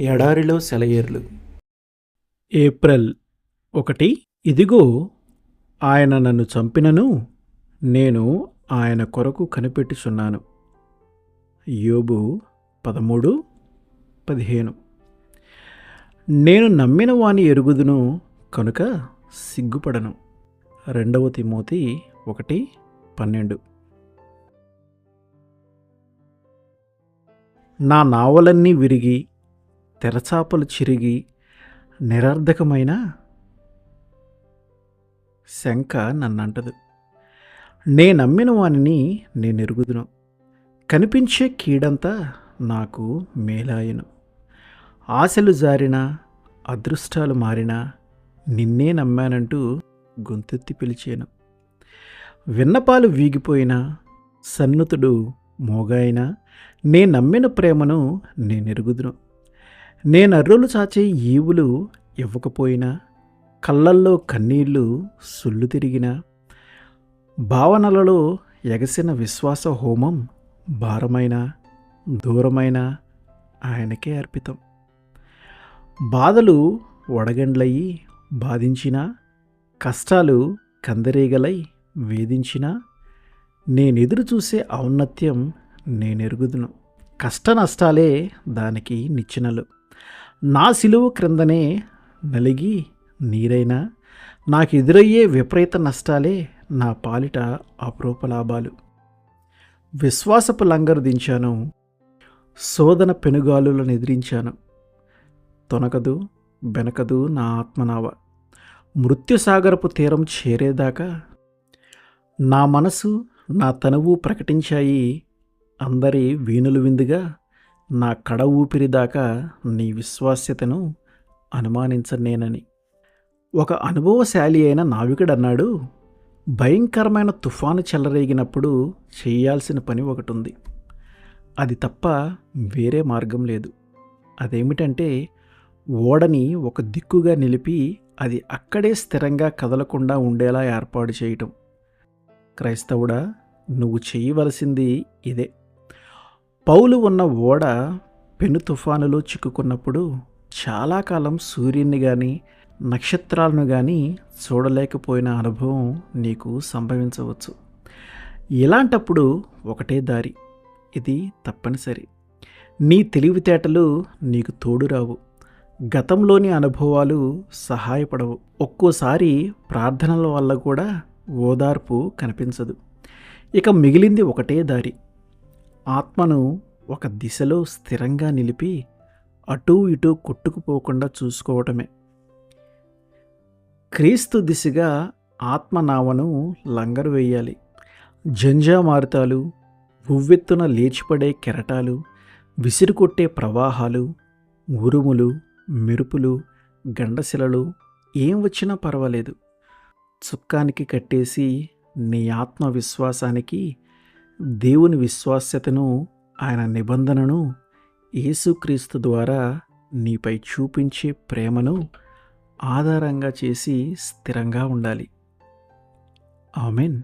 ఎడారిలో సెలయేర్లు. ఏప్రిల్ 1. ఇదిగో, ఆయన నన్ను చంపినను నేను ఆయన కొరకు కనిపెట్టుచున్నాను. యోబు 13:15. నేను నమ్మిన వాని ఎరుగుదును కనుక సిగ్గుపడను. 2 తిమోతి 1:12. నా నావలన్నీ విరిగి తెరచాపలు చిరిగి నిరర్ధకమైన శంక నన్నంటదు. నమ్మిన వానిని నేనెరుగుదును, కనిపించే కీడంతా నాకు మేలాయను. ఆశలు జారినా అదృష్టాలు మారినా నిన్నే నమ్మానంటూ గొంతెత్తి పిలిచాను. విన్నపాలు వీగిపోయినా సన్నుతుడు మోగాయినా నమ్మిన ప్రేమను నేనెరుగుదును. నేనర్రులు చాచే ఈవులు ఇవ్వకపోయినా కళ్ళల్లో కన్నీళ్లు సుళ్ళు తిరిగినా భావనలలో ఎగసిన విశ్వాస హోమం భారమైన దూరమైన ఆయనకే అర్పితం. బాధలు వడగండ్లయి బాధించినా కష్టాలు కందరీగలై వేధించినా నేనెదురు చూసే ఔన్నత్యం నేనెరుగుదును. కష్ట నష్టాలే దానికి నిచ్చెనలు. నా సిలువ క్రిందనే నలిగి నీరైనా నాకెదురయ్యే విపరీత నష్టాలే నా పాలిట అపురూప లాభాలు. విశ్వాసపు లంగరు దించాను, శోధన పెనుగాలులను ఎదిరించాను. తొనకదు బెనకదు నా ఆత్మనావ. మృత్యుసాగరపు తీరం చేరేదాకా నా మనసు నా తనువు ప్రకటించాయి అందరి వీణులు విందుగా. నా కడ ఊపిరిదాకా నీ విశ్వాస్యతను అనుమానించనేనని. ఒక అనుభవశాలి అయిన నావికుడన్నాడు, భయంకరమైన తుఫాను చెలరేగినప్పుడు చేయాల్సిన పని ఒకటి ఉంది. అది తప్ప వేరే మార్గం లేదు. అదేమిటంటే ఓడని ఒక దిక్కుగా నిలిపి అది అక్కడే స్థిరంగా కదలకుండా ఉండేలా ఏర్పాటు చేయటం. క్రైస్తవుడా, నువ్వు చేయవలసింది ఇదే. పౌలు ఉన్న ఓడ పెను తుఫానులో చిక్కుకున్నప్పుడు చాలా కాలం సూర్యుని కానీ నక్షత్రాలను కానీ చూడలేకపోయిన అనుభవం నీకు సంభవించవచ్చు. ఇలాంటప్పుడు ఒకటే దారి, ఇది తప్పనిసరి. నీ తెలివితేటలు నీకు తోడురావు, గతంలోని అనుభవాలు సహాయపడవు. ఒక్కోసారి ప్రార్థనల వల్ల కూడా ఓదార్పు కనిపించదు. ఇక మిగిలింది ఒకటే దారి, ఆత్మను ఒక దిశలో స్థిరంగా నిలిపి అటూ ఇటూ కొట్టుకుపోకుండా చూసుకోవటమే. క్రీస్తు దిశగా ఆత్మనావను లంగరు వేయాలి. జంజామారుతాలు, ఉవ్వెత్తున లేచిపడే కెరటాలు, విసిరికొట్టే ప్రవాహాలు, ఉరుములు, మెరుపులు, గండశిలలు ఏం వచ్చినా పర్వాలేదు. చుక్కానికి కట్టేసి నీ ఆత్మవిశ్వాసానికి దేవుని విశ్వాస్యతను, ఆయన నిబంధనను, యేసుక్రీస్తు ద్వారా నీపై చూపించే ప్రేమను ఆధారంగా చేసి స్థిరంగా ఉండాలి. ఆమెన్.